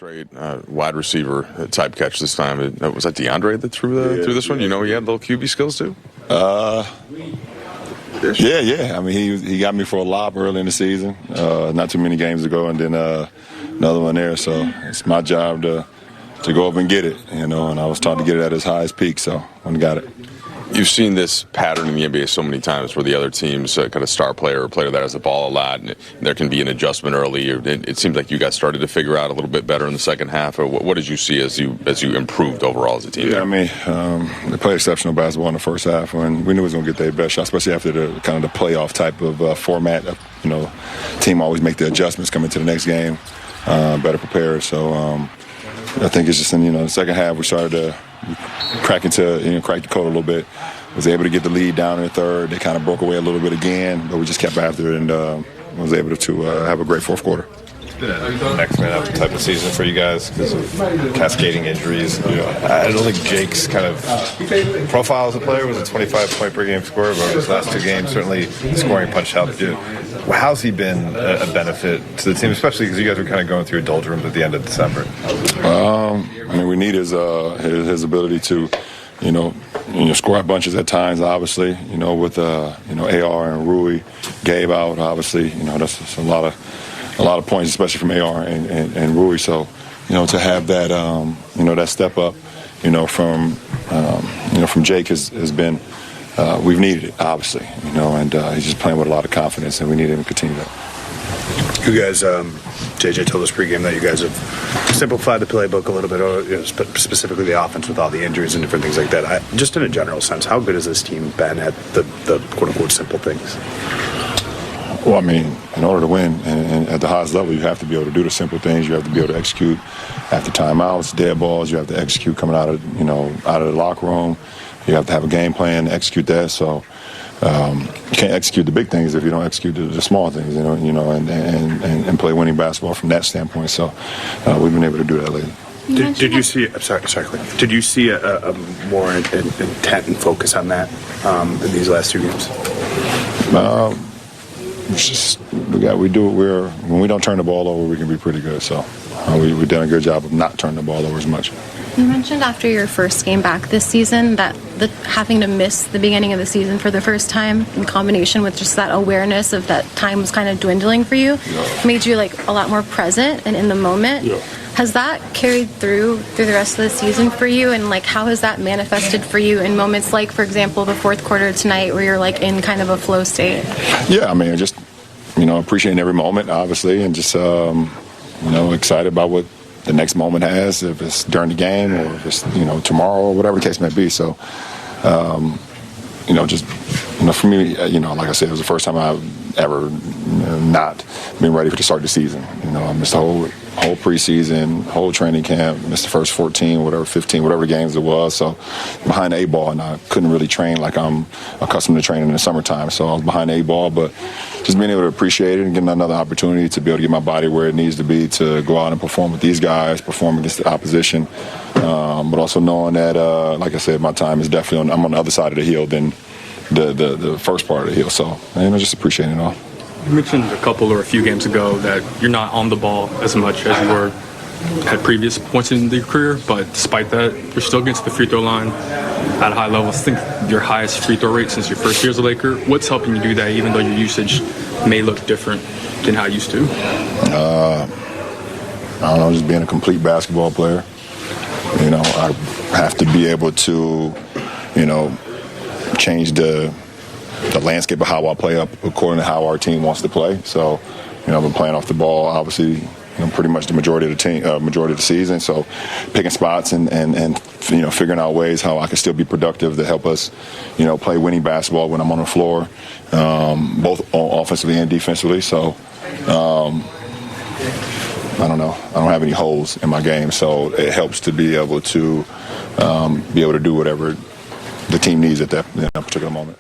straight wide receiver type catch this time. Was that DeAndre that threw this one? You know, he had little QB skills too. Yeah. I mean, he got me for a lob early in the season, not too many games ago, and then another one there. So it's my job to go up and get it, you know. And I was taught to get it at its highest peak, so I got it. You've seen this pattern in the NBA so many times where the other team's got a star player or player that has the ball a lot, and there can be an adjustment early. It seems like you guys started to figure out a little bit better in the second half. What did you see as you improved overall as a team? Yeah, I mean, they played exceptional basketball in the first half, and we knew it was going to get their best shot, especially after the kind of the playoff type of format. You know, team always make the adjustments coming to the next game, better prepared. So I think it's just in the second half we started to crack the code a little bit. Was able to get the lead down in the third. They kind of broke away a little bit again, but we just kept after it and was able to have a great fourth quarter. It's been a next man up type of season for you guys because of cascading injuries. I don't think Jake's kind of profile as a player was a 25-point per game scorer, but his last two games certainly the scoring punch helped you. How's he been a benefit to the team, especially because you guys were kind of going through a doldrums at the end of December? I mean, we need his ability to, score at bunches at times. Obviously, with AR and Rui, Gabe out. Obviously, that's a lot of points, especially from AR and Rui. So, to have that, that step up, from Jake has been. We've needed it, obviously, and he's just playing with a lot of confidence, and we need him to continue that. You guys, JJ told us pregame that you guys have simplified the playbook a little bit, specifically the offense with all the injuries and different things like that. Just in a general sense, how good has this team been at the quote-unquote simple things? Well, I mean, in order to win and at the highest level, you have to be able to do the simple things. You have to be able to execute after timeouts, dead balls. You have to execute coming out of the locker room. You have to have a game plan, execute that. So you can't execute the big things if you don't execute the small things, and play winning basketball from that standpoint. So we've been able to do that lately. Did you see? I'm sorry, Clint. Did you see a more intent and focus on that in these last two games? When we don't turn the ball over, we can be pretty good. So we've done a good job of not turning the ball over as much. You mentioned after your first game back this season that having to miss the beginning of the season for the first time in combination with just that awareness of that time was kind of dwindling for you, made you a lot more present and in the moment. Yeah. Has that carried through the rest of the season for you, and how has that manifested for you in moments like, for example, the fourth quarter tonight where you're in kind of a flow state? Yeah, I mean, just appreciating every moment, obviously, and just excited about what the next moment has, if it's during the game or if it's tomorrow or whatever the case may be. So for me, like I said, it was the first time I've ever not been ready for the start of the season. I missed the whole preseason, whole training camp, missed the first 14, 15, whatever games it was. So behind the 8 ball, and I couldn't really train like I'm accustomed to training in the summertime. So I was behind the 8 ball, but just being able to appreciate it and getting another opportunity to be able to get my body where it needs to be to go out and perform with these guys, perform against the opposition. But also knowing that, like I said, my time is definitely I'm on the other side of the hill than the first part of the hill. So, just appreciating it all. You mentioned a few games ago that you're not on the ball as much as you were at previous points in your career, but despite that, you're still getting to the free throw line at a high level. I think your highest free throw rate since your first year as a Laker. What's helping you do that, even though your usage may look different than how it used to? I don't know, just being a complete basketball player. I have to be able to, change the landscape of how I play up according to how our team wants to play. So, I've been playing off the ball, obviously, pretty much the majority of the season. So, picking spots and figuring out ways how I can still be productive to help us, play winning basketball when I'm on the floor, both offensively and defensively. So, I don't know. I don't have any holes in my game, so it helps to be able to do whatever the team needs at that particular moment.